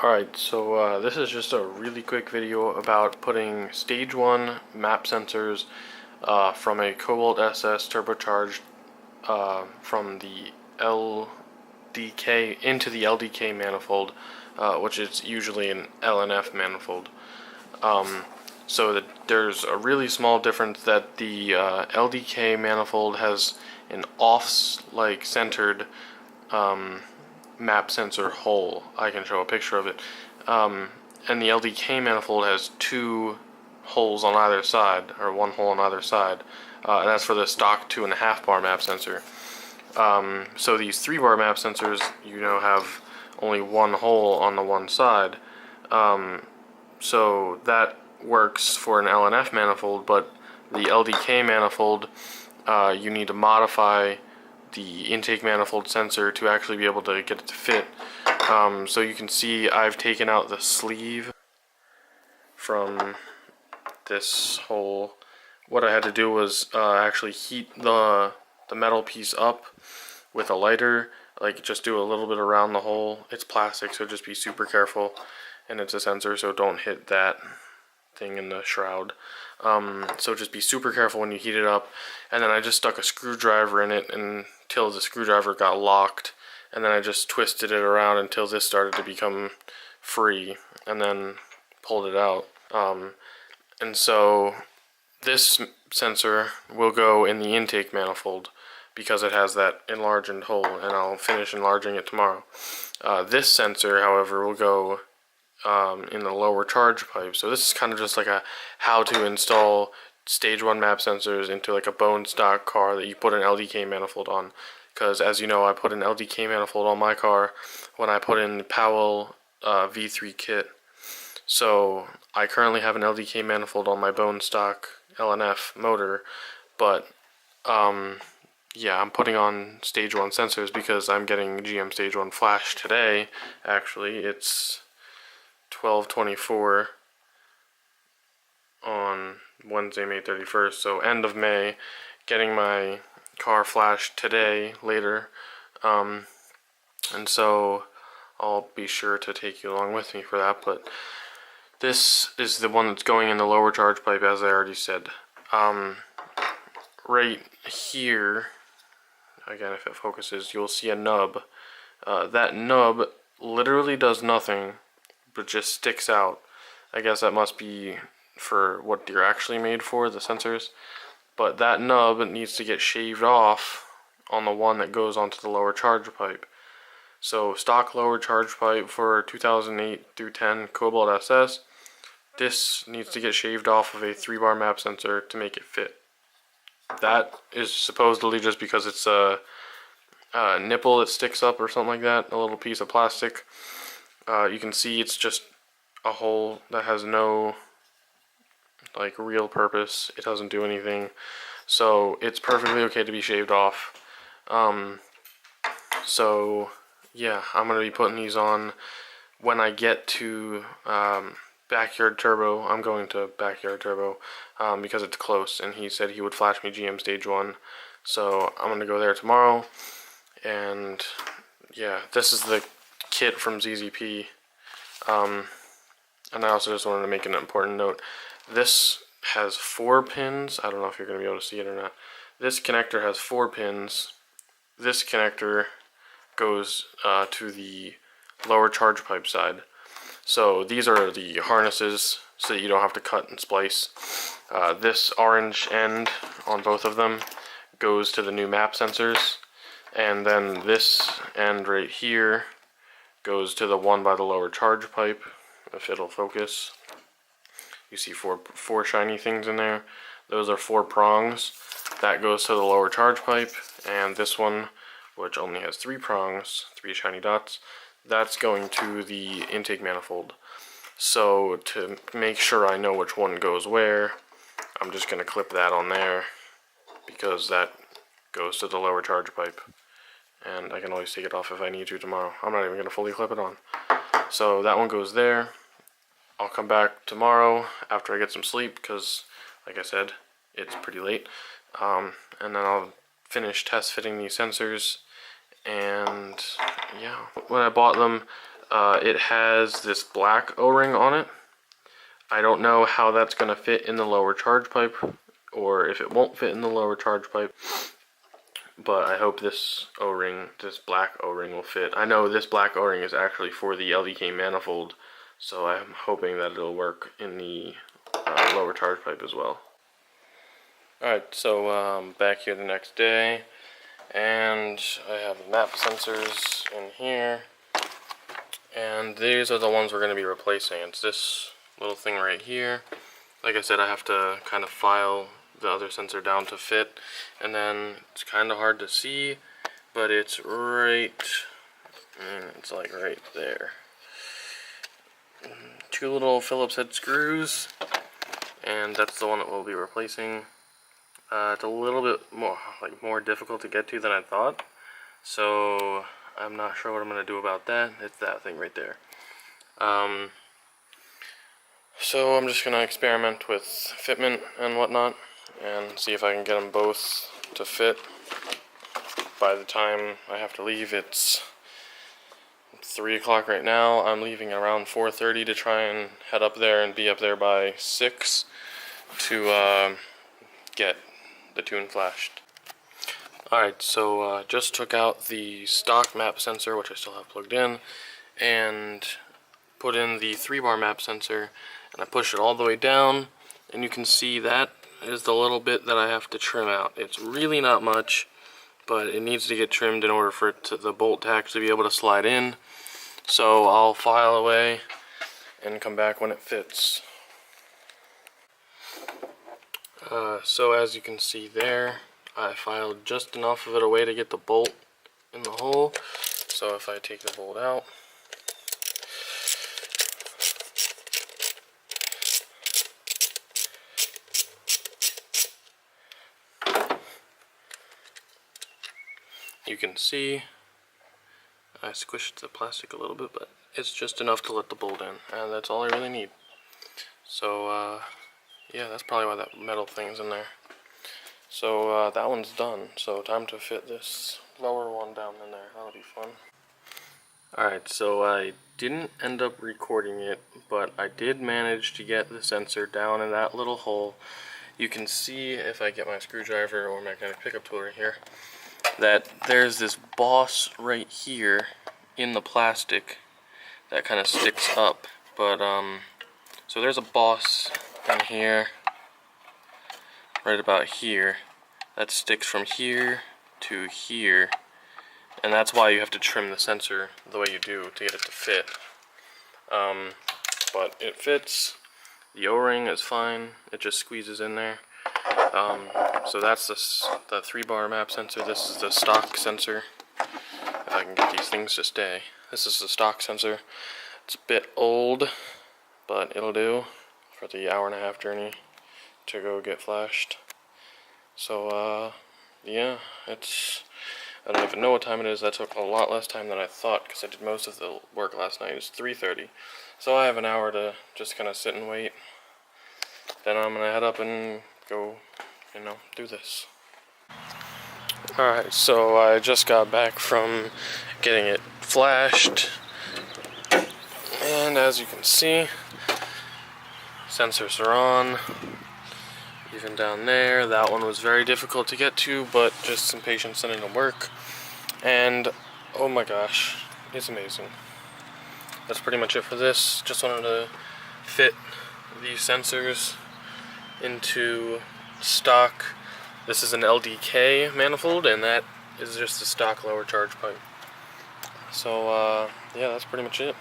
Alright, so this is just a really quick video about putting stage 1 map sensors from a Cobalt SS turbocharged from the LDK into the LDK manifold, which is usually an LNF manifold. There's a really small difference that the LDK manifold has an centered map sensor hole. I can show a picture of it. And the LDK manifold has two holes on either side, or one hole on either side, and that's for the stock 2.5 bar map sensor. So these 3 bar map sensors, have only one hole on the one side. So that works for an LNF manifold, but the LDK manifold, you need to modify the intake manifold sensor to actually be able to get it to fit. So you can see I've taken out the sleeve from this hole. What I had to do was actually heat the metal piece up with a lighter, just do a little bit around the hole. It's plastic, so just be super careful, and it's a sensor, so don't hit that thing in the shroud. So just be super careful when you heat it up. And then I just stuck a screwdriver in it until the screwdriver got locked, and then I just twisted it around until this started to become free, and then pulled it out. And so this sensor will go in the intake manifold because it has that enlarged hole, and I'll finish enlarging it tomorrow. This sensor, however, will go in the lower charge pipe. So this is kind of just like a how to install stage 1 map sensors into like a bone stock car that you put an LDK manifold on. Because as you know, I put an LDK manifold on my car when I put in the Powell V3 kit. So I currently have an LDK manifold on my bone stock LNF motor, but yeah, I'm putting on stage 1 sensors because I'm getting GM stage 1 flash today. Actually, it's 12/24 on Wednesday, May 31st, so end of May, getting my car flashed today, later, and so I'll be sure to take you along with me for that. But this is the one that's going in the lower charge pipe, as I already said. Right here, again, if it focuses, you'll see a nub. That nub literally does nothing, but just sticks out. I guess that must be for what they're actually made for, the sensors. But that nub needs to get shaved off on the one that goes onto the lower charge pipe. So stock lower charge pipe for 2008 through 10 Cobalt SS, this needs to get shaved off of a 3 bar map sensor to make it fit. That is supposedly just because it's a nipple that sticks up or something like that, a little piece of plastic. You can see it's just a hole that has no real purpose. It doesn't do anything, so it's perfectly okay to be shaved off. So yeah, I'm gonna be putting these on when I get to Backyard Turbo. I'm going to Backyard Turbo because it's close, and he said he would flash me GM stage 1, so I'm gonna go there tomorrow. And yeah, this is the kit from ZZP. And I also just wanted to make an important note. This has 4 pins. I don't know if you're going to be able to see it or not. This connector has 4 pins. This connector goes to the lower charge pipe side. So these are the harnesses so that you don't have to cut and splice. This orange end on both of them goes to the new map sensors. And then this end right here goes to the one by the lower charge pipe, if it'll focus. You see four shiny things in there. Those are 4 prongs. That goes to the lower charge pipe. And this one, which only has 3 prongs, 3 shiny dots, that's going to the intake manifold. So to make sure I know which one goes where, I'm just going to clip that on there, because that goes to the lower charge pipe. And I can always take it off if I need to tomorrow. I'm not even going to fully clip it on. So that one goes there. I'll come back tomorrow after I get some sleep, because, like I said, it's pretty late. And then I'll finish test fitting these sensors. And yeah, when I bought them, It has this black O-ring on it. I don't know how that's going to fit in the lower charge pipe, or if it won't fit in the lower charge pipe, but I hope this O-ring, this black O-ring will fit. I know this black O-ring is actually for the LDK manifold, so I'm hoping that it'll work in the lower charge pipe as well. Alright, so back here the next day, and I have the map sensors in here, and these are the ones we're going to be replacing. It's this little thing right here. Like I said, I have to kind of file the other sensor down to fit, and then it's kind of hard to see, but it's right, it's like right there. 2 little Phillips head screws, and that's the one that we'll be replacing. It's a little bit more difficult to get to than I thought, so I'm not sure what I'm going to do about that. It's that thing right there. So I'm just going to experiment with fitment and whatnot and see if I can get them both to fit. By the time I have to leave, it's 3 o'clock right now. I'm leaving around 4:30 to try and head up there and be up there by 6 to get the tune flashed. Alright, so just took out the stock map sensor, which I still have plugged in, and put in the 3-bar map sensor, and I push it all the way down, and you can see that is the little bit that I have to trim out. It's really not much, but it needs to get trimmed in order for it to, the bolt to actually be able to slide in. So I'll file away and come back when it fits. So as you can see there, I filed just enough of it away to get the bolt in the hole. So if I take the bolt out, you can see I squished the plastic a little bit, but it's just enough to let the bolt in, and that's all I really need. So yeah, that's probably why that metal thing's in there. So that one's done, so time to fit this lower one down in there. That'll be fun. Alright, so I didn't end up recording it, but I did manage to get the sensor down in that little hole. You can see, if I get my screwdriver or magnetic pickup tool right here, that there's this boss right here in the plastic that kind of sticks up. But so there's a boss in here, right about here, that sticks from here to here, and that's why you have to trim the sensor the way you do to get it to fit. But it fits. The O-ring is fine, it just squeezes in there. So that's the 3-bar map sensor. This is the stock sensor. If I can get these things to stay. This is the stock sensor. It's a bit old, but it'll do for the hour-and-a-half journey to go get flashed. So yeah, I don't even know what time it is. That took a lot less time than I thought because I did most of the work last night. It's 3:30, so I have an hour to just kind of sit and wait. Then I'm gonna head up and go, do this. Alright, so I just got back from getting it flashed, and as you can see, sensors are on. Even down there, that one was very difficult to get to, but just some patience and it'll work. And oh my gosh, it's amazing. That's pretty much it for this. Just wanted to fit these sensors into stock. This is an LDK manifold, and that is just the stock lower charge pipe. So yeah, that's pretty much it.